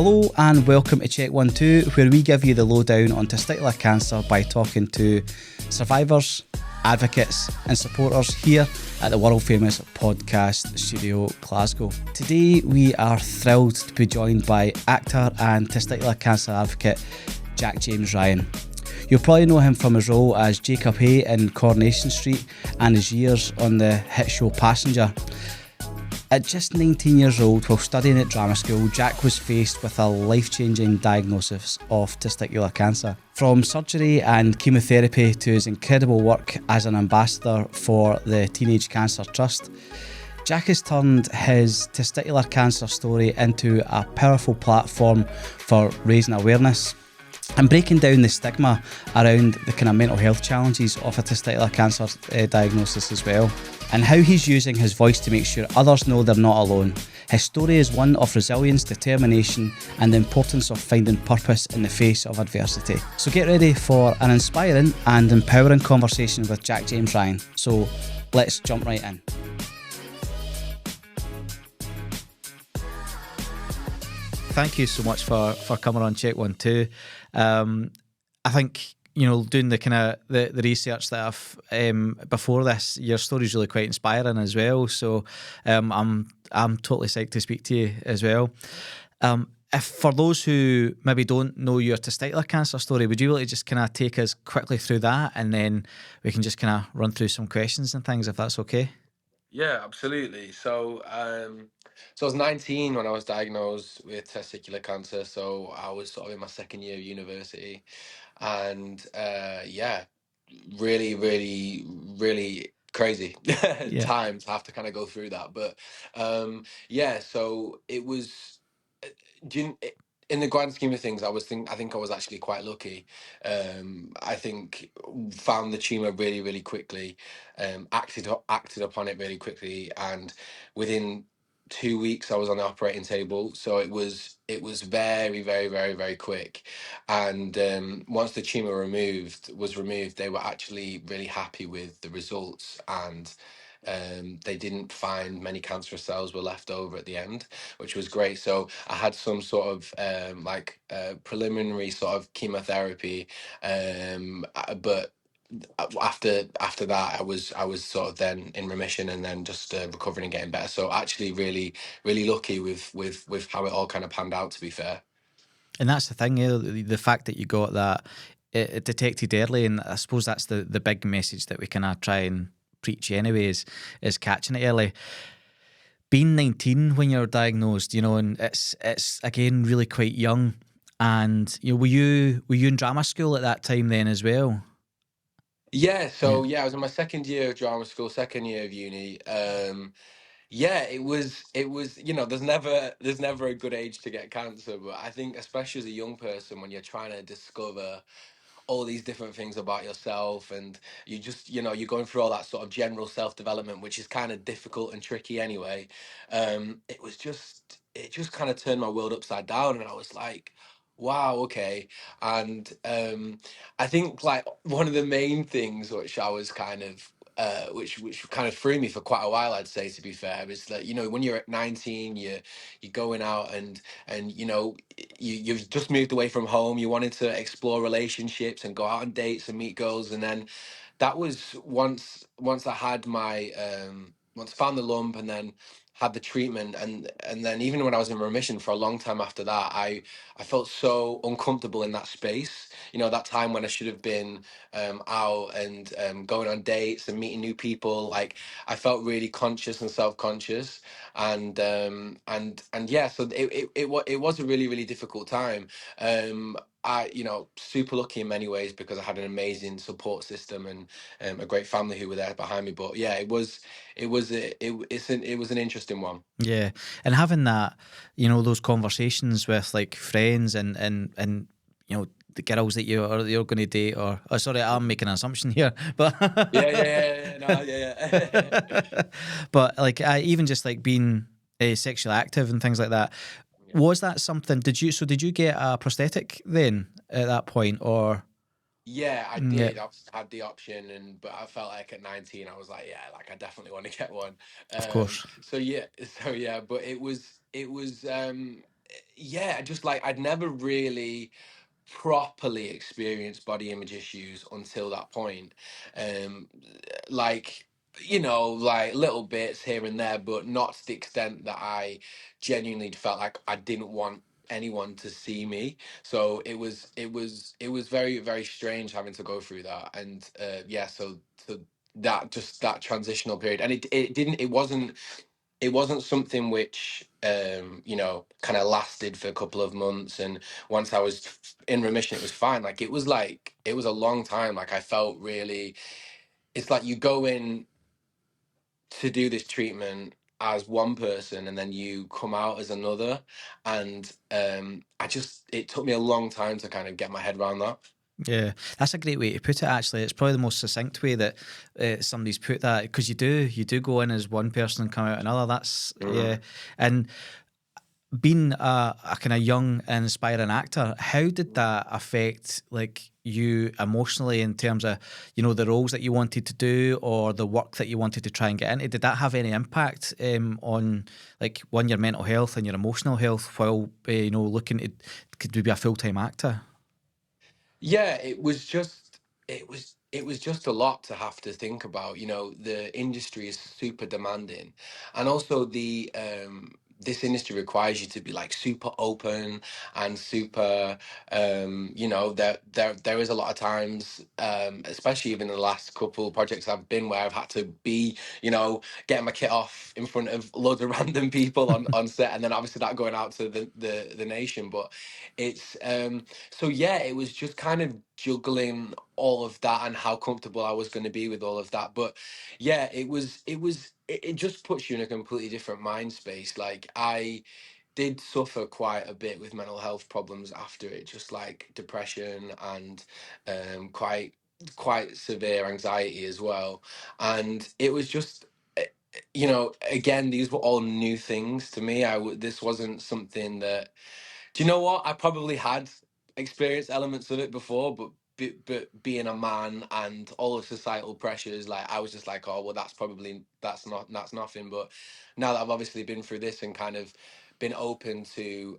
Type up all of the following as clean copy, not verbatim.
Hello and welcome to Check 1 2, where we give you the lowdown on testicular cancer by talking to survivors, advocates and supporters here at the world famous podcast studio Glasgow. Today we are thrilled to be joined by actor and testicular cancer advocate Jack James Ryan. You'll probably know him from his role as Jacob Hay in Coronation Street and his years on the hit show Passenger. At just 19 years old, while studying at drama school, Jack was faced with a life-changing diagnosis of testicular cancer. From surgery and chemotherapy to his incredible work as an ambassador for the Teenage Cancer Trust, Jack has turned his testicular cancer story into a powerful platform for raising awareness and breaking down the stigma around the kind of mental health challenges of a testicular cancer diagnosis as well, and how he's using his voice to make sure others know they're not alone. His story is one of resilience, determination, and the importance of finding purpose in the face of adversity. So get ready for an inspiring and empowering conversation with Jack James Ryan. So let's jump right in. Thank you so much for coming on Check 1 2. I think, you know, doing the kind of the research that I've before this, your story's really quite inspiring as well. So I'm totally psyched to speak to you as well. If for those who maybe don't know your testicular cancer story, would you really just kind of take us quickly through that, and then we can just kind of run through some questions and things, if that's okay? Yeah, absolutely. So I was 19 when I was diagnosed with testicular cancer. So I was sort of in my second year of university, and yeah, really, really, really crazy Yeah. time to have to kind of go through that. But yeah, so it was. Do you, in the grand scheme of things, I think I was actually quite lucky. I think found the tumor really, really quickly, acted upon it really quickly, and within 2 weeks I was on the operating table. So it was very, very, very, very quick. And once the tumor was removed, they were actually really happy with the results, and they didn't find many cancerous cells were left over at the end, which was great. So I had some sort of preliminary sort of chemotherapy, but after that I was sort of then in remission, and then just recovering and getting better. So actually really, really lucky with how it all kind of panned out, to be fair. And that's the thing, the fact that you got that it detected early, and I suppose that's the big message that we kind of try and preach anyways, is catching it early. Being 19 when you're diagnosed, you know, and it's again really quite young. And you know, were you in drama school at that time then as well? Yeah, Yeah. so yeah, I was in my second year of drama school, second year of uni. Yeah, it was, there's never a good age to get cancer, but I think especially as a young person, when you're trying to discover all these different things about yourself, and you're going through all that sort of general self-development, which is kind of difficult and tricky anyway. It just kind of turned my world upside down, and I was like, wow, okay. And I think, like, one of the main things which I was kind of which kind of threw me for quite a while, I'd say, to be fair, is that, when you're at 19, you're going out, and you've just moved away from home. You wanted to explore relationships and go out on dates and meet girls, and then that was once I had my once I found the lump, and then had the treatment, and then even when I was in remission for a long time after that, I felt so uncomfortable in that space. That time when I should have been out and going on dates and meeting new people. Like, I felt really conscious and self-conscious, and yeah, so it was a really, really difficult time. I, super lucky in many ways, because I had an amazing support system, and a great family who were there behind me. But yeah, it was an interesting one. Yeah. And having that, you know, those conversations with like friends and you know, the girls that you're going to date, or oh, sorry, I'm making an assumption here, but Yeah, yeah, yeah, yeah, no, yeah, yeah. but like even just like being sexually active and things like that. Yeah. Was that something? Did you get a prosthetic then at that point, or Yeah, I yeah, did. I had the option, but I felt like at 19, I was like, yeah, like, I definitely want to get one. of course, So yeah, but it was yeah, just like I'd never really properly experienced body image issues until that point. Um, like, like little bits here and there, but not to the extent that I genuinely felt like I didn't want anyone to see me. So it was very, very strange having to go through that. And yeah, so that, just that transitional period, and it wasn't something which kind of lasted for a couple of months, and once I was in remission it was fine. It was a long time. Like, I felt really, it's like you go in to do this treatment as one person and then you come out as another, and it took me a long time to kind of get my head around that. Yeah, that's a great way to put it. Actually, it's probably the most succinct way that somebody's put that, because you do go in as one person and come out another. That's yeah, Mm. and being a kind of young and inspiring actor, how did that affect like you emotionally in terms of the roles that you wanted to do or the work that you wanted to try and get into? Did that have any impact on like your mental health and your emotional health while looking to could you be a full time actor? Yeah, it was just a lot to have to think about. The industry is super demanding, and also this industry requires you to be like super open and super, there is a lot of times, especially even in the last couple projects I've been, where I've had to be, getting my kit off in front of loads of random people on set, and then obviously that going out to the nation. But it's so yeah, it was just kind of juggling all of that and how comfortable I was going to be with all of that. But yeah, it just puts you in a completely different mind space. Like, I did suffer quite a bit with mental health problems after it, just like depression and quite severe anxiety as well. And it was just, again, these were all new things to me. This wasn't something that, do you know what? I probably had experienced elements of it before, but being a man and all the societal pressures, like, I was just like, oh well, that's nothing. But now that I've obviously been through this and kind of been open to,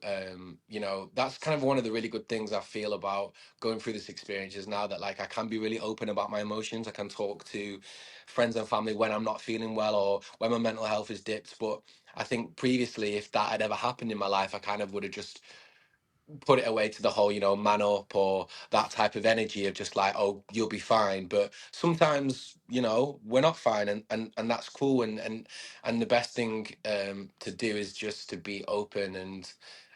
that's kind of one of the really good things I feel about going through this experience, is now that, like, I can be really open about my emotions. I can talk to friends and family when I'm not feeling well or when my mental health is dipped. But I think previously, if that had ever happened in my life, I kind of would have just put it away to the whole, man up, or that type of energy of just like, oh, you'll be fine. But sometimes, we're not fine, and that's cool. And the best thing to do is just to be open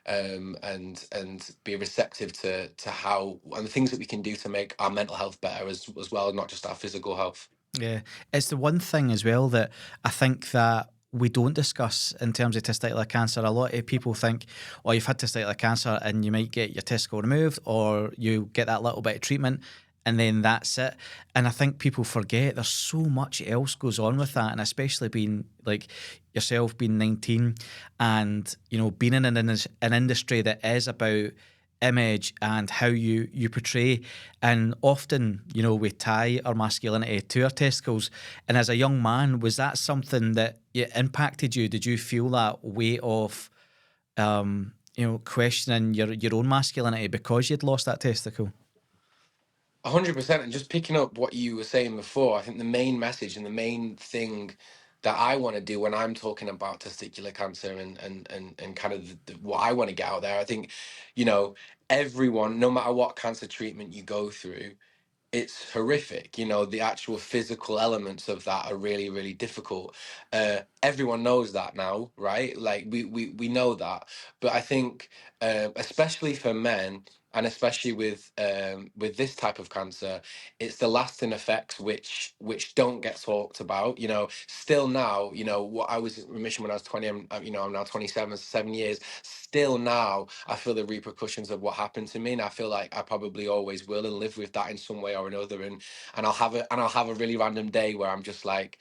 and be receptive to how, and the things that we can do to make our mental health better as well, not just our physical health. Yeah, it's the one thing as well that I think that we don't discuss in terms of testicular cancer. A lot of people think, oh, you've had testicular cancer and you might get your testicle removed or you get that little bit of treatment and then that's it. And I think people forget there's so much else goes on with that. And especially being like yourself being 19 and, being in an industry that is about image and how you portray, and often we tie our masculinity to our testicles. And as a young man, was that something that impacted you? Did you feel that weight of questioning your own masculinity because you'd lost that testicle? 100%. And just picking up what you were saying before, I think the main message and the main thing that I want to do when I'm talking about testicular cancer and kind of what I want to get out there, I think, you know, everyone, no matter what cancer treatment you go through, it's horrific. The actual physical elements of that are really, really difficult. Everyone knows that now, right? Like, we know that. But I think, especially for men, and especially with this type of cancer, it's the lasting effects which don't get talked about. Still now, what I was in remission when I was 20, I'm now 27, 7 years. Still now, I feel the repercussions of what happened to me, and I feel like I probably always will, and live with that in some way or another. And I'll have a really random day where I'm just like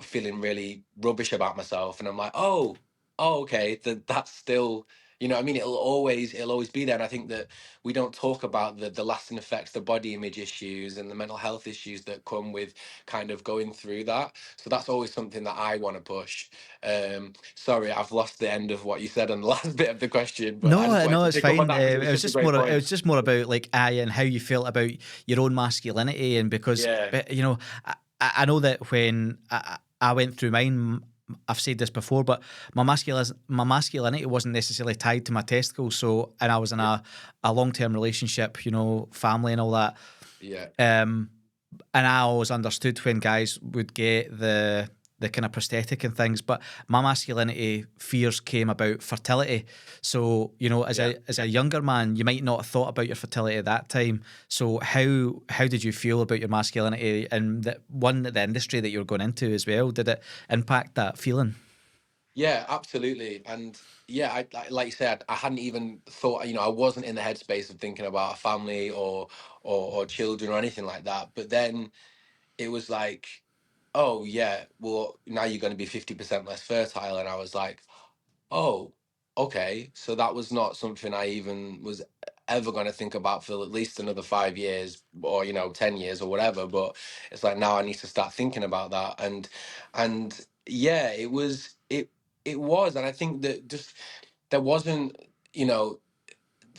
feeling really rubbish about myself, and I'm like, oh, okay, that's still You know what I mean? It'll always be there. And I think that we don't talk about the lasting effects, the body image issues and the mental health issues that come with kind of going through that. So that's always something that I want to push. Sorry, I've lost the end of what you said on the last bit of the question, but I just No, wanted no, to it's pick up on fine. that because it was It was such a just great more. It point. was just more about like and how you felt about your own masculinity, and because Yeah. you know, I know that when I went through mine, I've said this before, but my masculinity wasn't necessarily tied to my testicles. So, and I was in Yeah. a long term relationship, you know, family and all that. Yeah. And I always understood when guys would get the kind of prosthetic and things, but my masculinity fears came about fertility. So, you know, Yeah. as a younger man, you might not have thought about your fertility at that time. So how did you feel about your masculinity and the industry that you were going into as well? Did it impact that feeling? Yeah, absolutely. And yeah, like you said, I hadn't even thought, I wasn't in the headspace of thinking about a family or children or anything like that. But then it was like, oh yeah, well, now you're going to be 50% less fertile. And I was like, oh, okay. So that was not something I even was ever going to think about for at least another 5 years or 10 years or whatever. But it's like now I need to start thinking about that. And yeah, it was, and I think that just there wasn't, you know.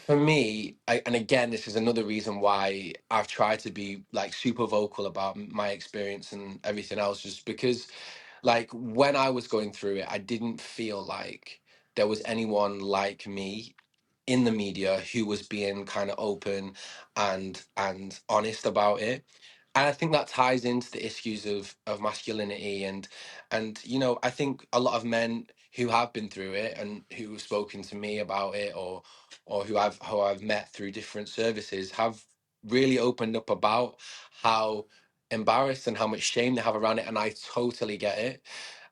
For me, and again, this is another reason why I've tried to be like super vocal about my experience and everything else, just because like when I was going through it, I didn't feel like there was anyone like me in the media who was being kind of open and honest about it. And I think that ties into the issues of masculinity and I think a lot of men who have been through it and who have spoken to me about it or who I've met through different services have really opened up about how embarrassed and how much shame they have around it, and I totally get it.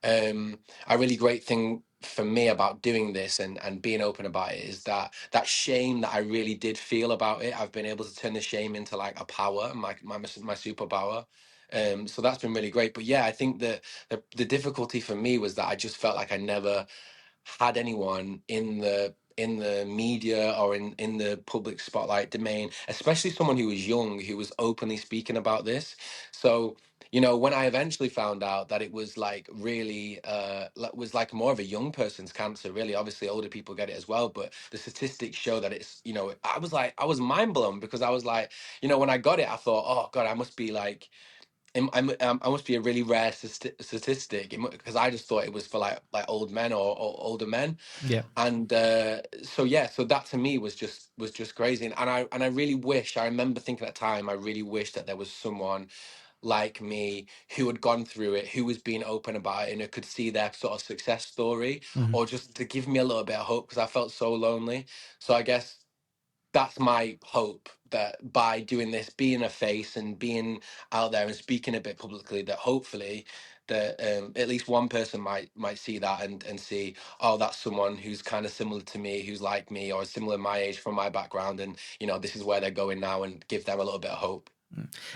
A really great thing for me about doing this and being open about it is that shame that I really did feel about it, I've been able to turn the shame into like a power, my superpower. So that's been really great. But yeah, I think that the difficulty for me was that I just felt like I never had anyone in the media or in the public spotlight domain, especially someone who was young, who was openly speaking about this. So, when I eventually found out that it was like really was like more of a young person's cancer, really, obviously older people get it as well, but the statistics show that it's, I was mind blown because I was like, when I got it, I thought, oh God, I must be like I must be a really rare statistic because I just thought it was for like old men or older men, Yeah. and so yeah, so that to me was just crazy, and I really wish, I remember thinking at the time, I really wish that there was someone like me who had gone through it, who was being open about it, and who could see their sort of success story, Mhm. or just to give me a little bit of hope because I felt so lonely. So I guess that's my hope, that by doing this, being a face and being out there and speaking a bit publicly, that hopefully that at least one person might see that and see, oh, that's someone who's kind of similar to me, who's like me or similar my age from my background, and this is where they're going now, and give them a little bit of hope.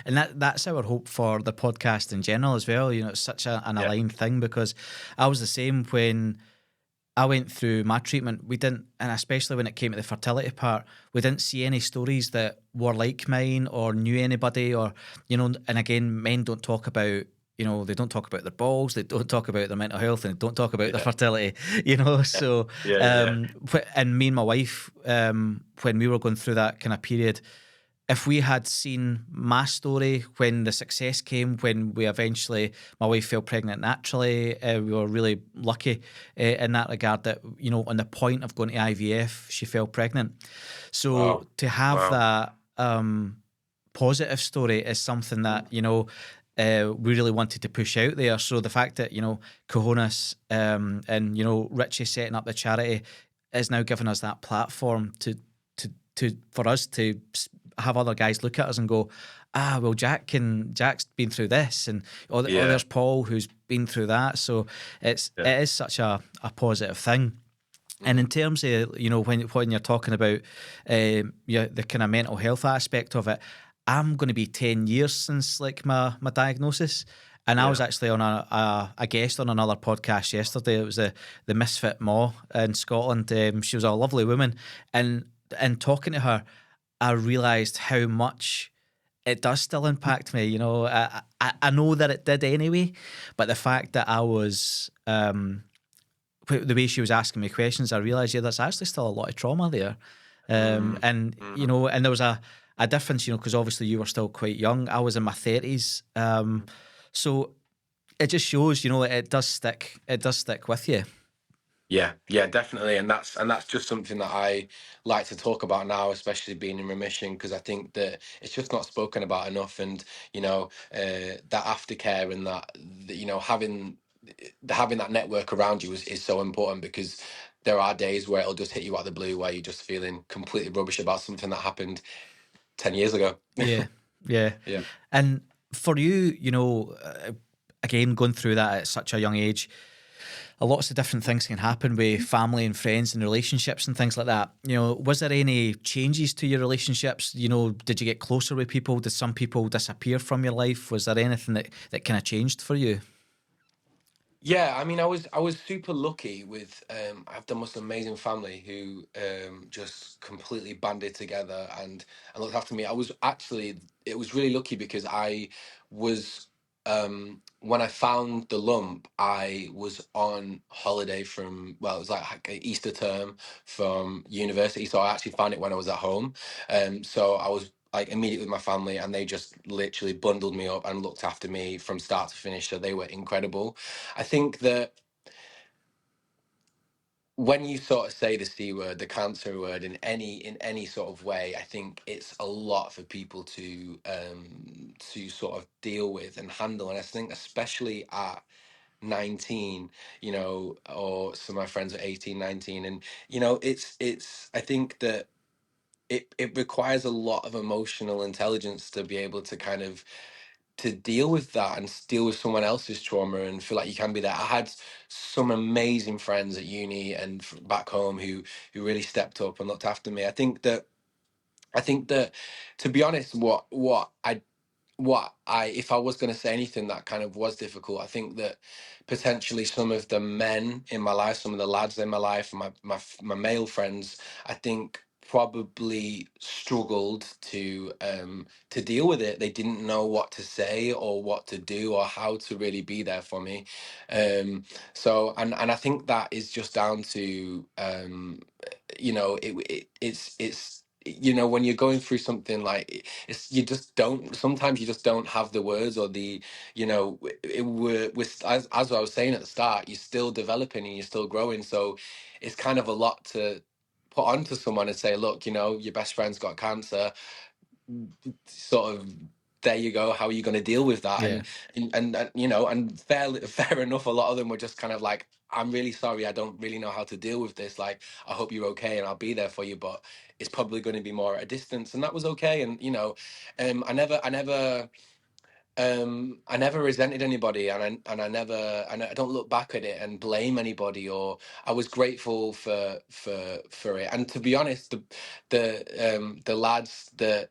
And that's our hope for the podcast in general as well. You know, it's such an Yeah. aligned thing because I was the same when I went through my treatment. We didn't, and especially when it came to the fertility part, we didn't see any stories that were like mine or knew anybody or, and again, men don't talk about, they don't talk about their balls, they don't talk about their mental health, and they don't talk about their Yeah. fertility, Yeah. so, Yeah. and me and my wife, when we were going through that kind of period, if we had seen my story when the success came, when we eventually, my wife fell pregnant naturally, we were really lucky in that regard that, on the point of going to IVF, she fell pregnant. So Wow. to have Wow. that positive story is something that, we really wanted to push out there. So the fact that, Cahonas and, Richie setting up the charity is now giving us that platform for us to have other guys look at us and go, well, Jack's been through this, and Yeah. there's Paul who's been through that. So it Yeah. is such a positive thing. And in Mhm. terms of, when you're talking about the kind of mental health aspect of it, I'm going to be 10 years since like my diagnosis. And I was actually on a guest on another podcast yesterday. It was the Misfit Ma in Scotland. She was a lovely woman. And talking to her, I realised how much it does still impact me. You know, I know that it did anyway, but the fact that I was, the way she was asking me questions, I realised, yeah, there's actually still a lot of trauma there. And, you know, and there was a difference, you know, because obviously you were still quite young. I was in my 30s. So it just shows, you know, it does stick with you. Yeah, definitely, and that's just something that I like to talk about now, especially being in remission, because I think that it's just not spoken about enough. And you know, that aftercare and that you know having that network around you is so important, because there are days where it'll just hit you out of the blue, where you're just feeling completely rubbish about something that happened 10 years ago. Yeah, yeah. Yeah. And for you, you know, again, going through that at such a young age, a lots of different things can happen with family and friends and relationships and things like that. You know, was there any changes to your relationships? You know, did you get closer with people? Did some people disappear from your life? Was there anything that kind of changed for you? Yeah, I mean, I was super lucky with I've the most amazing family who just completely banded together and looked after me. I was actually it was really lucky because I was when I found the lump, I was on holiday from, well, it was like a Easter term from university, so I actually found it when I was at home. So I was like immediately with my family, and they just literally bundled me up and looked after me from start to finish. So they were incredible. I think that when you sort of say the C word, the cancer word, in any sort of way, I think it's a lot for people to sort of deal with and handle. And I think especially at 19, you know, or some of my friends are 18, 19, and you know, it's I think that it requires a lot of emotional intelligence to be able to kind of to deal with that and deal with someone else's trauma and feel like you can be there. I had some amazing friends at uni and back home who really stepped up and looked after me. I think that to be honest, what I if I was going to say anything that kind of was difficult, I think that potentially some of the men in my life, some of the lads in my life, my male friends, I think probably struggled to deal with it. They didn't know what to say or what to do or how to really be there for me. So and I think that is just down to you know it's you know, when you're going through something like it's you just don't sometimes you just don't have the words or the you know as I was saying at the start, you're still developing and you're still growing, so it's kind of a lot to put onto someone and say, look, you know, your best friend's got cancer, sort of, there you go, how are you going to deal with that? Yeah. And you know, and fair enough, a lot of them were just kind of like, I'm really sorry, I don't really know how to deal with this, like, I hope you're okay and I'll be there for you, but it's probably going to be more at a distance, and that was okay. And you know, I never resented anybody, and I don't look back at it and blame anybody. Or I was grateful for it. And to be honest, the lads that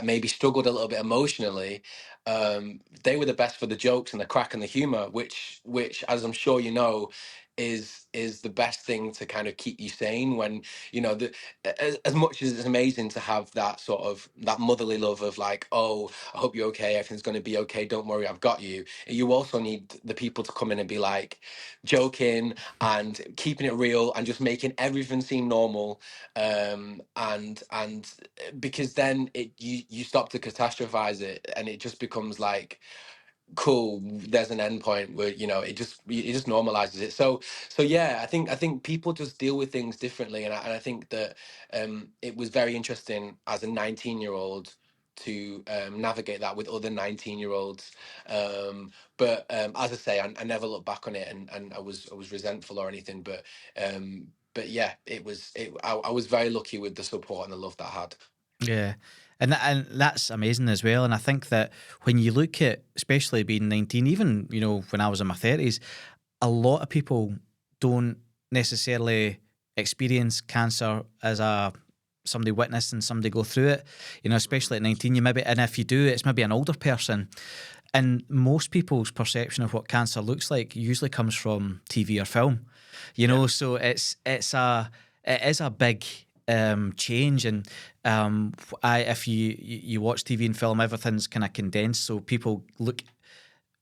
maybe struggled a little bit emotionally, they were the best for the jokes and the crack and the humor, which as I'm sure you know, is the best thing to kind of keep you sane when you know as much as it's amazing to have that sort of that motherly love of like, oh, I hope you're okay, everything's going to be okay, don't worry, I've got you. You also need the people to come in and be like joking and keeping it real and just making everything seem normal, and because then you stop to catastrophize it and it just becomes like, cool, there's an end point where you know it just normalizes it. So yeah, I think people just deal with things differently, and I think that it was very interesting as a 19-year-old to navigate that with other 19-year-olds. But as I say, I never look back on it and I was resentful or anything, but yeah, I was very lucky with the support and the love that I had. Yeah. And that's amazing as well. And I think that when you look at, especially being 19, even, you know, when I was in my 30s, a lot of people don't necessarily experience cancer as somebody witnessing somebody go through it, you know, especially at 19, you maybe, and if you do, it's maybe an older person. And most people's perception of what cancer looks like usually comes from TV or film, you Yeah. know. So it is a big change. And if you watch TV and film, everything's kind of condensed, so people look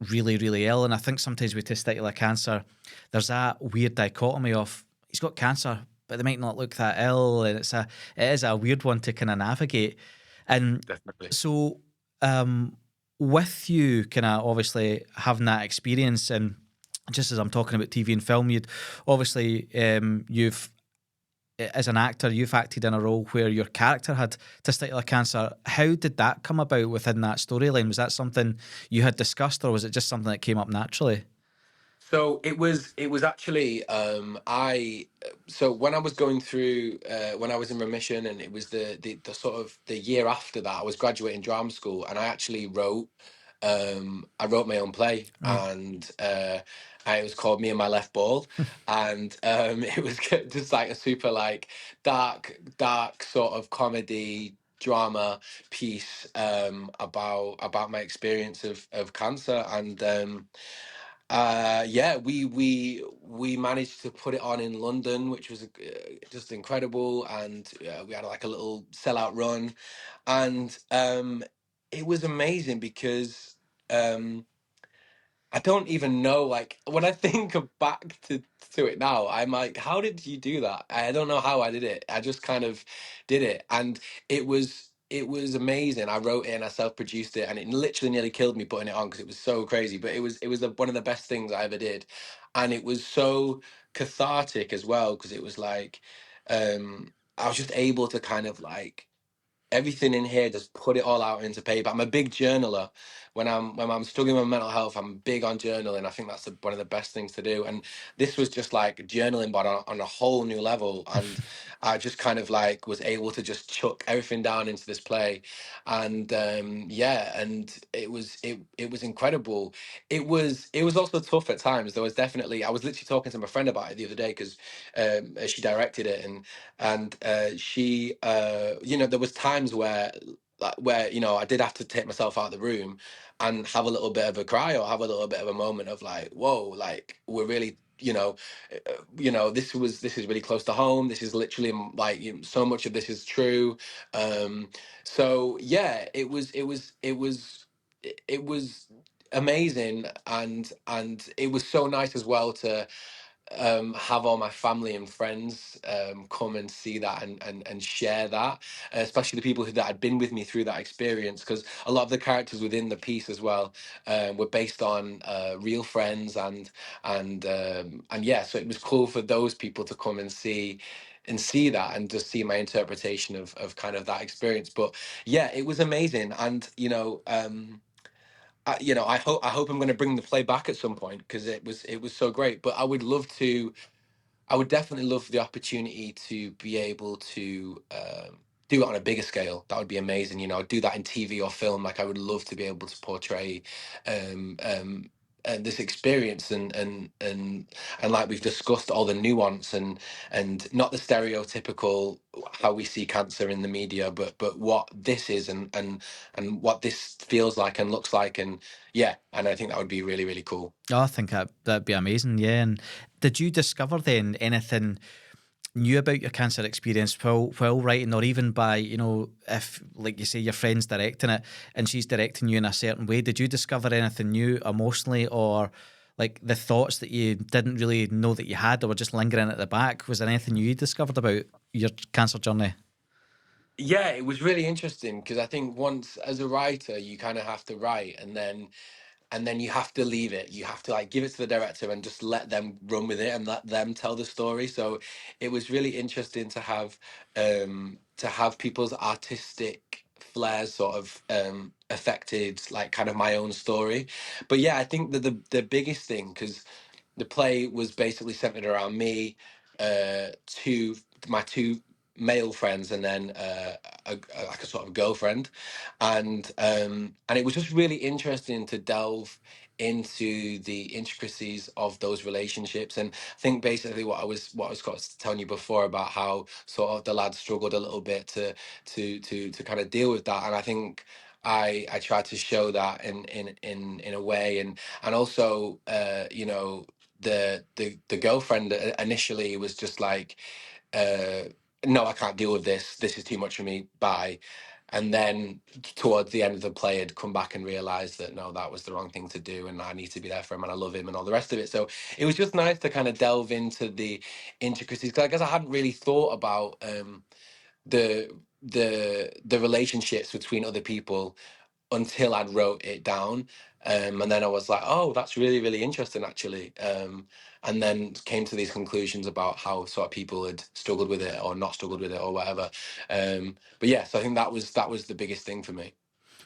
really, really ill. And I think sometimes with testicular cancer, there's that weird dichotomy of he's got cancer, but they might not look that ill, and it is a weird one to kind of navigate. And Definitely. so, with you kind of obviously having that experience, and just as I'm talking about TV and film, you'd obviously you've as an actor, you've acted in a role where your character had testicular cancer. How did that come about within that storyline? Was that something you had discussed, or was it just something that came up naturally? So it was actually I so when I was going through when I was in remission, and it was the sort of the year after that, I was graduating drama school, and I actually wrote my own play, Right. and it was called Me and My Left Ball, and it was just like a super like dark sort of comedy drama piece about my experience of cancer. And yeah, we managed to put it on in London, which was just incredible, and we had like a little sellout run, and it was amazing because um, I don't even know. Like when I think of back to it now, I'm like, how did you do that? I don't know how I did it. I just kind of did it, and it was amazing. I wrote it and I self-produced it, and it literally nearly killed me putting it on because it was so crazy. But it was one of the best things I ever did, and it was so cathartic as well because it was like I was just able to kind of like everything in here, just put it all out into paper. I'm a big journaler. When I'm struggling with mental health, I'm big on journaling. I think that's one of the best things to do. And this was just like journaling, but on a whole new level. And I just kind of like was able to just chuck everything down into this play, and yeah, and it was incredible. It was also tough at times. There was definitely I was literally talking to my friend about it the other day because she directed it, and she there was times where I did have to take myself out of the room and have a little bit of a cry or have a little bit of a moment of like, whoa, like we're really this is really close to home. This is literally like so much of this is true. So yeah, it was amazing, and it was so nice as well to have all my family and friends come and see that and share that, especially the people that had been with me through that experience, because a lot of the characters within the piece as well were based on real friends, and yeah, so it was cool for those people to come and see that and just see my interpretation of kind of that experience. But yeah, it was amazing, and I hope I'm going to bring the play back at some point because it was so great. But I would definitely love the opportunity to be able to do it on a bigger scale. That would be amazing. Do that in TV or film. Like I would love to be able to portray this experience, and like we've discussed, all the nuance and not the stereotypical how we see cancer in the media, but what this is, and what this feels like and looks like, and yeah, and I think that would be really, really cool. Oh, I think that'd be amazing. Yeah. And did you discover then anything new about your cancer experience while writing, or even by, if, like you say, your friend's directing it and she's directing you in a certain way? Did you discover anything new emotionally, or like the thoughts that you didn't really know that you had, or were just lingering at the back? Was there anything you discovered about your cancer journey? Yeah, it was really interesting because I think once as a writer, you kind of have to write, and then you have to leave it. You have to like give it to the director and just let them run with it and let them tell the story. So it was really interesting to have people's artistic flares sort of affected like kind of my own story. But yeah, I think that the biggest thing, because the play was basically centered around me, two my two male friends, and then like a sort of girlfriend, and it was just really interesting to delve into the intricacies of those relationships. And I think basically what I was telling you before about how sort of the lad struggled a little bit to kind of deal with that. And I think I tried to show that in a way, and also you know, the girlfriend initially was just like, uh, no, I can't deal with this. This is too much for me. Bye. And then towards the end of the play, had come back and realised that no, that was the wrong thing to do, and I need to be there for him, and I love him, and all the rest of it. So it was just nice to kind of delve into the intricacies. 'Cause I guess I hadn't really thought about the the relationships between other people until I'd wrote it down. And then I was like, oh, that's really, really interesting, actually. And then came to these conclusions about how sort of people had struggled with it or not struggled with it or whatever. But yeah, so I think that was the biggest thing for me.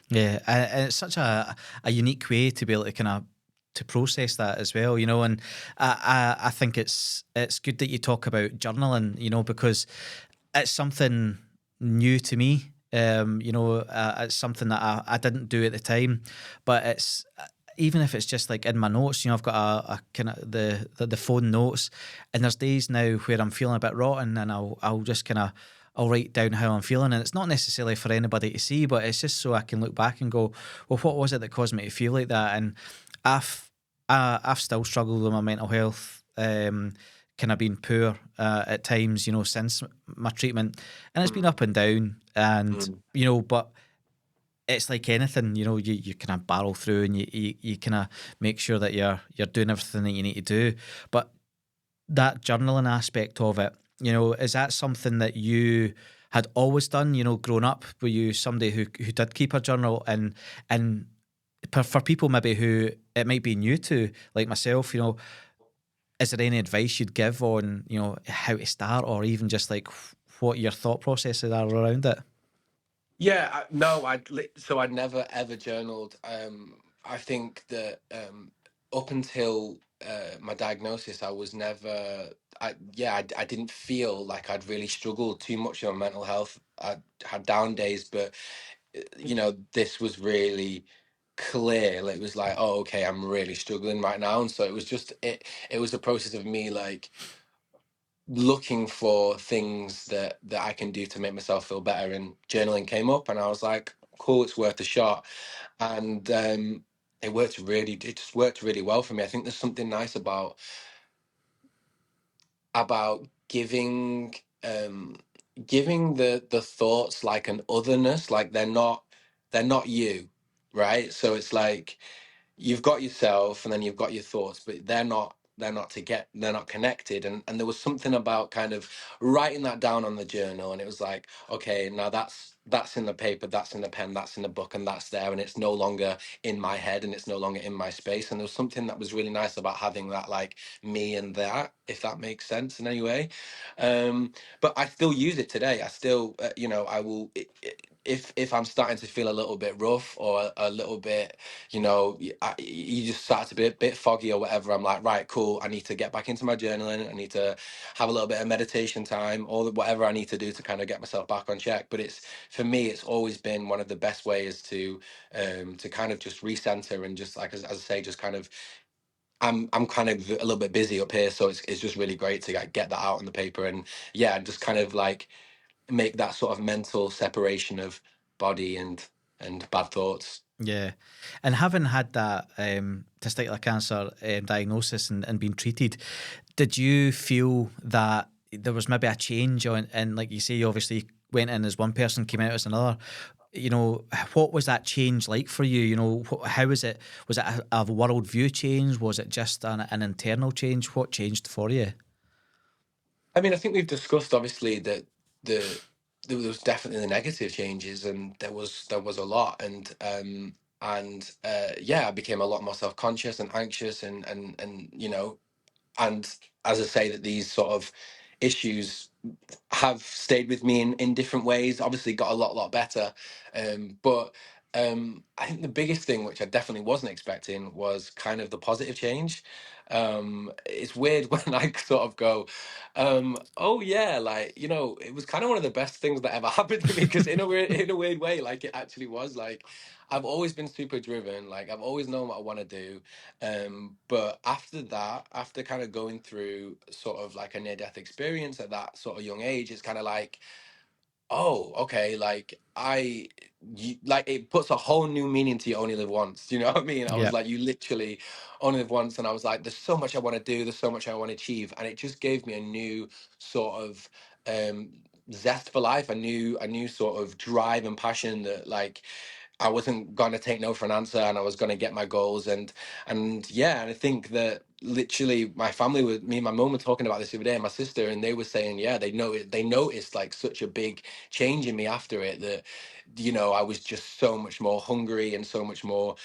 Yeah, and it's such a unique way to be able to kind of to process that as well, you know. And I think it's good that you talk about journaling, you know, because it's something new to me. You know, it's something that I didn't do at the time, but it's even if it's just like in my notes, you know, I've got a kind of the phone notes, and there's days now where I'm feeling a bit rotten, and I'll just kind of I'll write down how I'm feeling, and it's not necessarily for anybody to see, but it's just so I can look back and go, well, what was it that caused me to feel like that? And I've I've still struggled with my mental health. Kind of been poor at times, you know, since my treatment, and it's been Mm, up and down, and mm. you know, but it's like anything, you know, you kind of barrel through, and you kind of make sure that you're doing everything that you need to do. But that journaling aspect of it, you know, is that something that you had always done? You know, growing up, were you somebody who did keep a journal? And for people maybe who it might be new to, like myself, you know, is there any advice you'd give on, you know, how to start, or even just like what your thought processes are around it? Yeah, no, so I'd never ever journaled. I think that up until my diagnosis, I was never. I didn't feel like I'd really struggled too much on mental health. I had down days, but you know, this was really clear. Like, it was like, oh, okay, I'm really struggling right now, and so it was just it. It was a process of me like looking for things that I can do to make myself feel better, and journaling came up, and I was like, cool, it's worth a shot. And it just worked really well for me. I think there's something nice about um giving the thoughts like an otherness, like they're not you, right? So it's like you've got yourself and then you've got your thoughts, but they're not connected. And there was something about kind of writing that down on the journal, and it was like, okay, now that's in the paper, that's in the pen, that's in the book, and that's there, and it's no longer in my head, and it's no longer in my space. And there was something that was really nice about having that, like, me and that, if that makes sense in any way. um but I still use it today. I still you know, I will if I'm starting to feel a little bit rough or a little bit, you know, you just start to be a bit foggy or whatever, I'm like, right, cool, I need to get back into my journaling. I need to have a little bit of meditation time, or whatever I need to do to kind of get myself back on track. But it's, for me, it's always been one of the best ways to kind of just recenter, and just like, as I say, just kind of, I'm kind of a little bit busy up here, so it's just really great to like get that out on the paper, and yeah, just kind of like make that sort of mental separation of body and bad thoughts. Yeah, and having had that testicular cancer diagnosis and been treated, did you feel that there was maybe a change on? And like you say, you obviously went in as one person, came out as another. You know, what was that change like for you? You know, how was it? Was it a worldview change? Was it just an internal change? What changed for you? I mean, I think we've discussed obviously that the there was definitely the negative changes, and there was a lot, and yeah, I became a lot more self conscious and anxious, and you know, and as I say, that these sort of issues have stayed with me in different ways. Obviously, got a lot better, but I think the biggest thing, which I definitely wasn't expecting, was kind of the positive change. It's weird when I sort of go, oh yeah, like, you know, it was kind of one of the best things that ever happened to me, because in a weird way, like, it actually was like. I've always been super driven, like I've always known what I want to do. But after that, after kind of going through sort of like a near death experience at that sort of young age, it's kind of like oh, okay, like like it puts a whole new meaning to you only live once. Do you know what I mean? I was Yeah. like, you literally only live once, and I was like, there's so much I want to do, there's so much I want to achieve, and it just gave me a new sort of um zest for life, a new sort of drive and passion that like I wasn't gonna take no for an answer, and I was gonna get my goals. And yeah, and I think that literally my family, with me and my mum, were talking about this the other day, and my sister, and they were saying, yeah, they noticed like such a big change in me after it, that I was just so much more hungry and so much more.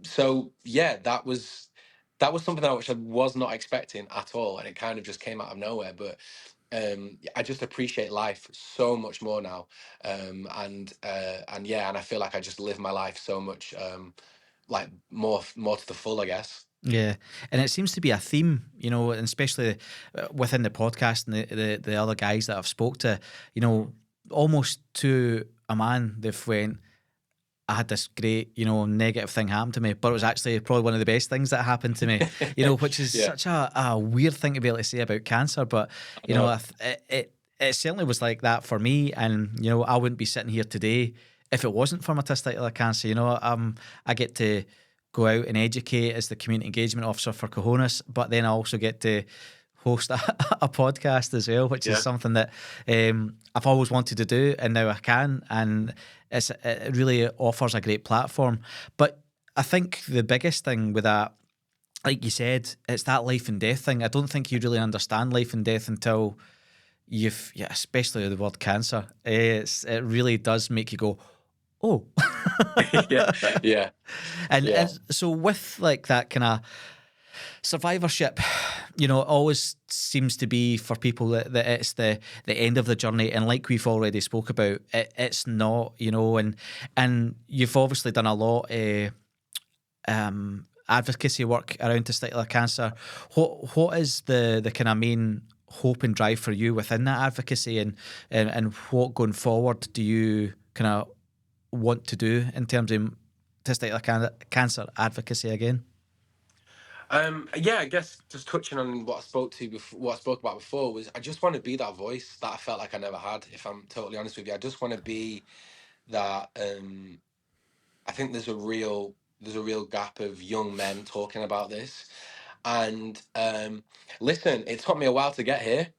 So yeah, that was something which I was not expecting at all, and it kind of just came out of nowhere. But I just appreciate life so much more now, and yeah, and I feel like I just live my life so much, like more to the full, I guess. Yeah, and it seems to be a theme, and especially within the podcast and the other guys that I've spoke to, almost to a man, they've went, I had this great, negative thing happen to me, but it was actually probably one of the best things that happened to me, which is Yeah, such a weird thing to be able to say about cancer. But, I know. it certainly was like that for me. And, I wouldn't be sitting here today if it wasn't for my testicular cancer. I get to go out and educate as the community engagement officer for Cahonas, but then I also get to host a podcast as well, which is Yeah. something that I've always wanted to do, and now I can, and it really offers a great platform. But I think the biggest thing with that, like you said, it's that life and death thing. I don't think you really understand life and death until yeah, especially the word cancer. It really does make you go, oh. Yeah, yeah, And yeah. so with like that kind of survivorship, it always seems to be for people that it's the end of the journey, and like we've already spoke about, it's not, and you've obviously done a lot of advocacy work around testicular cancer. What is the kind of main hope and drive for you within that advocacy, and what going forward do you kind of want to do in terms of testicular cancer advocacy again? Yeah, I guess just touching on what I spoke about before, was I just want to be that voice that I felt like I never had. If I'm totally honest with you, I just want to be that. I think there's a real gap of young men talking about this. And listen, it took me a while to get here.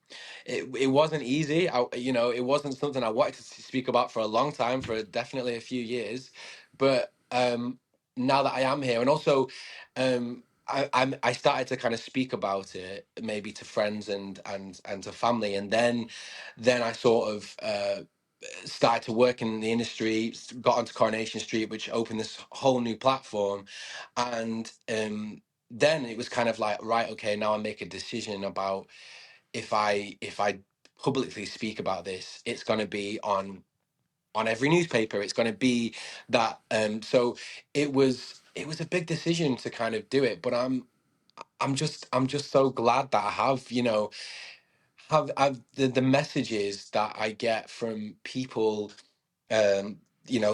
It wasn't easy. It wasn't something I wanted to speak about for a long time, for definitely a few years. But now that I am here, and also I started to kind of speak about it, maybe to friends and to family, and then I sort of started to work in the industry, got onto Coronation Street, which opened this whole new platform. And then it was kind of like, right, okay, now I make a decision about, if I publicly speak about this, it's going to be on every newspaper. It's going to be that. So it was a big decision to kind of do it, but I'm just so glad that I have the messages that I get from people, um,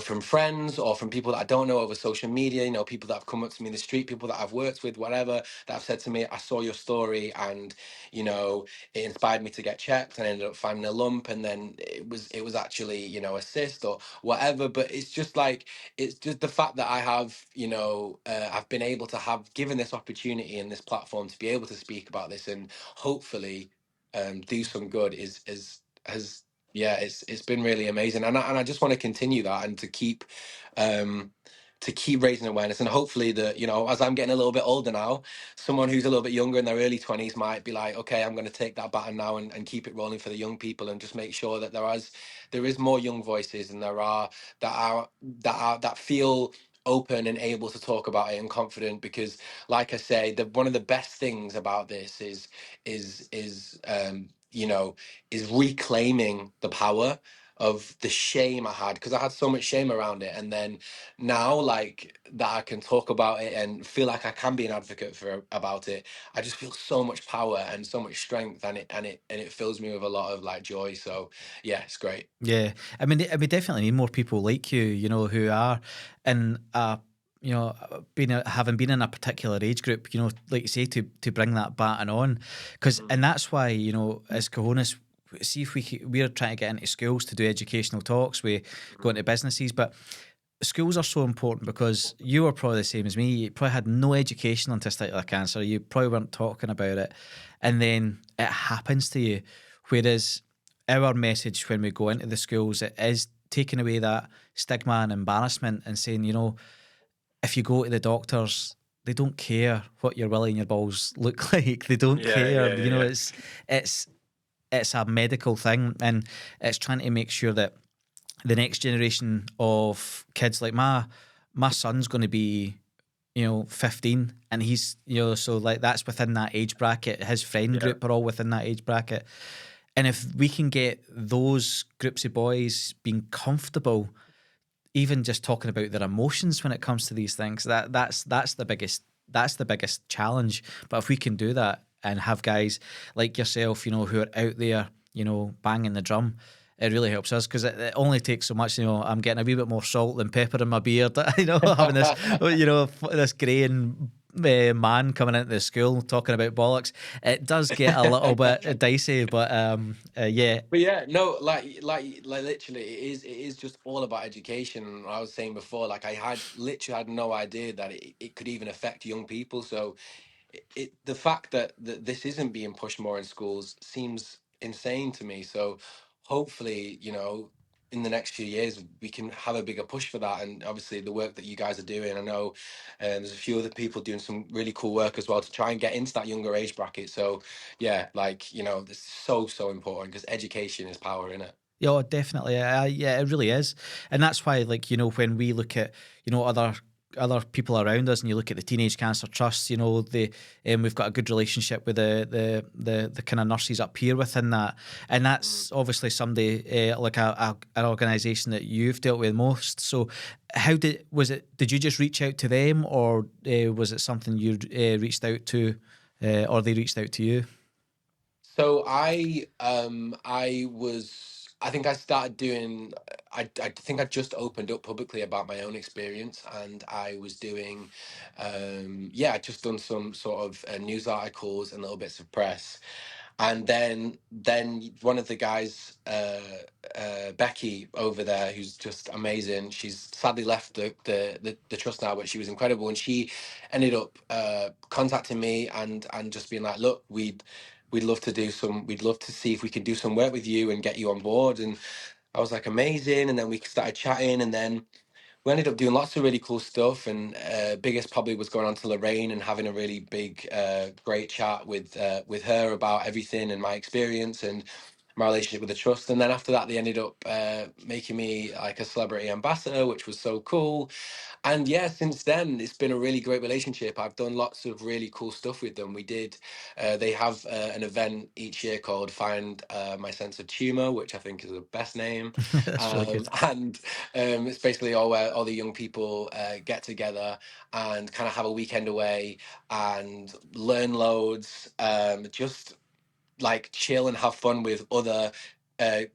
from friends or from people that I don't know over social media, people that have come up to me in the street, people that I've worked with, whatever, that have said to me, I saw your story, and, it inspired me to get checked, and I ended up finding a lump, and then it was actually, a cyst or whatever. But it's just the fact that I've been able to have given this opportunity and this platform to be able to speak about this, and hopefully do some good, is has yeah, it's been really amazing, and I just want to continue that, and um to keep raising awareness, and hopefully that, as I'm getting a little bit older now, someone who's a little bit younger in their early 20s might be like, okay, I'm going to take that baton now, and keep it rolling for the young people, and just make sure that there is more young voices, and there are that feel open and able to talk about it and confident. Because like I say, one of the best things about this is reclaiming the power of the shame I had, because I had so much shame around it. And then now, like, that I can talk about it and feel like I can be an advocate about it, I just feel so much power and so much strength, and it fills me with a lot of like joy. So yeah, it's great. Yeah, I mean, we definitely need more people like you, who are in having been in a particular age group, like you say, to bring that baton on, because Mm. and that's why, as Cahonas, see if we're trying to get into schools to do educational talks. We go into businesses, but schools are so important because you are probably the same as me. You probably had no education on testicular cancer. You probably weren't talking about it, and then it happens to you. Whereas our message when we go into the schools, it is taking away that stigma and embarrassment and saying, if you go to the doctors, they don't care what your willy and your balls look like. They don't Yeah, care. yeah, yeah. It's it's a medical thing, and it's trying to make sure that the next generation of kids, like my son's going to be 15, and he's so like that's within that age bracket. His friend Yeah. group are all within that age bracket, and if we can get those groups of boys being comfortable, even just talking about their emotions when it comes to these things, that's the biggest challenge. But if we can do that and have guys like yourself, who are out there, banging the drum, it really helps us, because it only takes so much. I'm getting a wee bit more salt and pepper in my beard. Having this, this greying man coming into the school talking about bollocks. It does get a little bit dicey, but yeah. But yeah, no, like literally, it is just all about education. I was saying before, like I had literally had no idea that it could even affect young people. So the fact that this isn't being pushed more in schools seems insane to me. So hopefully, in the next few years we can have a bigger push for that. And obviously the work that you guys are doing, I know there's a few other people doing some really cool work as well to try and get into that younger age bracket. So yeah, like this is so important, because education is power, in it. Yeah, definitely. Yeah, it really is, and that's why, like, when we look at other people around us, and you look at the Teenage Cancer Trust, we've got a good relationship with the kind of nurses up here within that, and Mm. that's obviously somebody like an organisation that you've dealt with most. So, how was it? Did you just reach out to them, or was it something you reached out to, or they reached out to you? So I think I started doing I think I just opened up publicly about my own experience, and I was doing yeah, I just done some sort of news articles and little bits of press. And then one of the guys, Becky over there, who's just amazing. She's sadly left the trust now, but she was incredible, and she ended up contacting me and just being like, look, we'd love to see if we could do some work with you and get you on board. And I was like, amazing. And then we started chatting, and then we ended up doing lots of really cool stuff. And biggest probably was going on to Lorraine and having a really big, great chat with her about everything and my experience and my relationship with the trust. And then after that, they ended up making me like a celebrity ambassador, which was so cool. And yeah, since then it's been a really great relationship. I've done lots of really cool stuff with them. They have an event each year called Find My Sense of Tumor, which I think is the best name. That's really good. And it's basically all where all the young people get together and kind of have a weekend away and learn loads, just like chill and have fun with other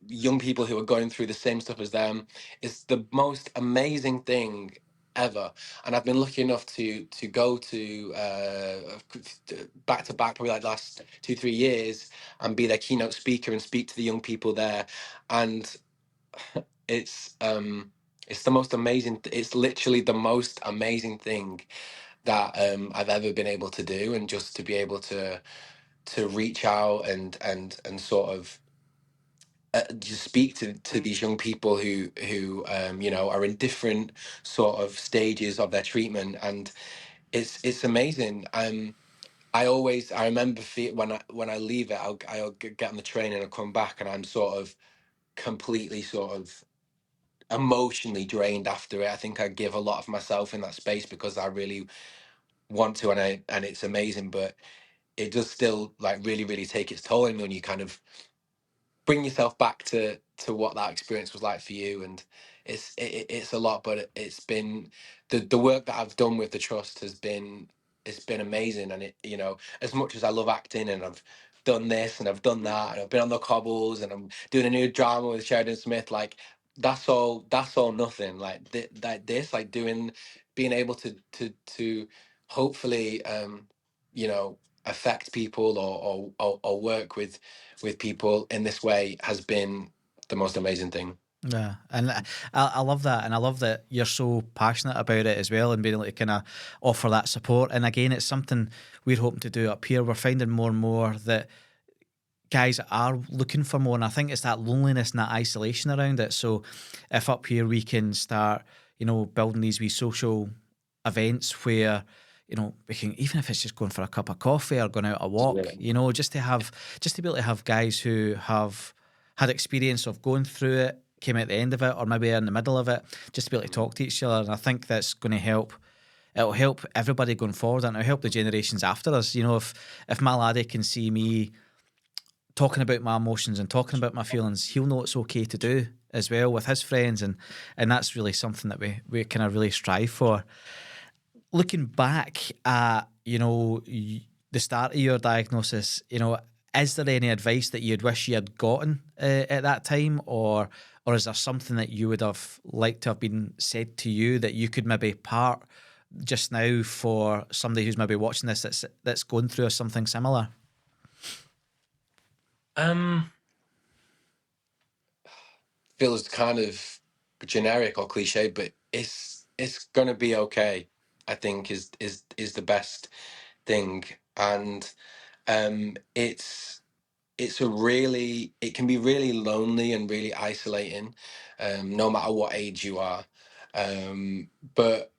young people who are going through the same stuff as them. It's the most amazing thing ever. And I've been lucky enough to go to back to back, probably like last 2 3 years, and be their keynote speaker and speak to the young people there. And it's the most amazing, it's literally the most amazing thing that I've ever been able to do. And just to be able to reach out and sort of just speak to these young people who are in different sort of stages of their treatment. And it's amazing. I remember when I leave it, I'll get on the train and I'll come back, and I'm sort of completely sort of emotionally drained after it. I think I give a lot of myself in that space because I really want to, and it's amazing. But it does still like really really take its toll on you when you kind of bring yourself back to what that experience was like for you. And it's a lot, but it's been the work that I've done with the trust it's been amazing. And as much as I love acting, and I've done this and I've done that, and I've been on the cobbles, and I'm doing a new drama with Sheridan Smith, like that's all nothing like this, being able to hopefully, you know affect people or work with people in this way has been the most amazing thing. Yeah, and I love that, and I love that you're so passionate about it as well, and being able to kind of offer that support. And again, it's something we're hoping to do up here. We're finding more and more that guys are looking for more, and I think it's that loneliness and that isolation around it. So, if up here we can start, building these wee social events where we can, even if it's just going for a cup of coffee or going out a walk, Yeah. just to be able to have guys who have had experience of going through it, came at the end of it, or maybe in the middle of it, just to be able to talk to each other. And I think that's going to help. It'll help everybody going forward, and it'll help the generations after us. If my laddie can see me talking about my emotions and talking about my feelings, he'll know it's okay to do as well with his friends, and that's really something that we kind of really strive for. Looking back at the start of your diagnosis, is there any advice that you'd wish you had gotten at that time, or is there something that you would have liked to have been said to you that you could maybe part just now for somebody who's maybe watching this that's going through something similar? Feels kind of generic or cliche, but it's gonna be okay, I think is the best thing. And it can be really lonely and really isolating, no matter what age you are. But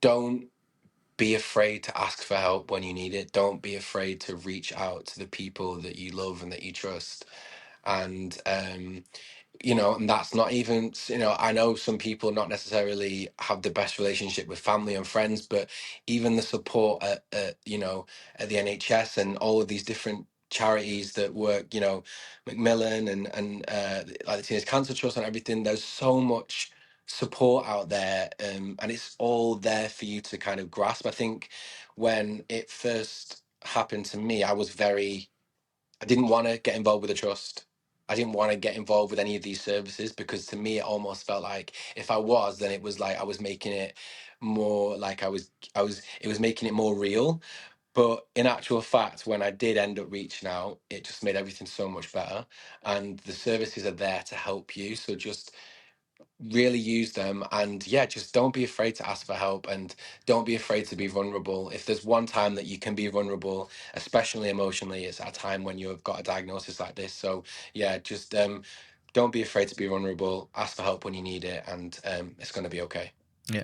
don't be afraid to ask for help when you need it. Don't be afraid to reach out to the people that you love and that you trust. And and that's not even, I know some people not necessarily have the best relationship with family and friends, but even the support at the NHS and all of these different charities that work, Macmillan and like the Teenage Cancer Trust and everything, there's so much support out there, and it's all there for you to kind of grasp. I think when it first happened to me, I didn't want to get involved with the trust. I didn't want to get involved with any of these services because to me it almost felt like if I was, then it was like I was making it more like it was making it more real. But in actual fact, when I did end up reaching out, it just made everything so much better. And the services are there to help you. So just really use them, and yeah, just don't be afraid to ask for help, and don't be afraid to be vulnerable. If there's one time that you can be vulnerable, especially emotionally, it's at a time when you've got a diagnosis like this. So yeah, just don't be afraid to be vulnerable, ask for help when you need it, and it's going to be okay. Yeah,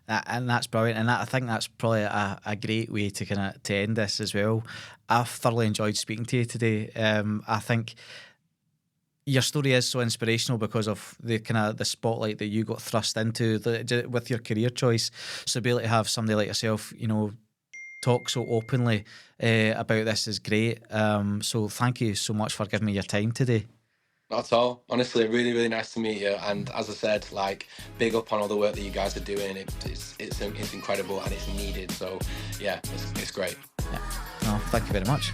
and that's brilliant, and I think that's probably a great way to kind of to end this as well. I've thoroughly enjoyed speaking to you today. I think your story is so inspirational because of the kind of the spotlight that you got thrust into with your career choice. So be able to have somebody like yourself, talk so openly about this is great. So thank you so much for giving me your time today. Not at all. Honestly, really, really nice to meet you. And as I said, like, big up on all the work that you guys are doing. It's incredible and it's needed. So yeah, it's great. Yeah. No, thank you very much.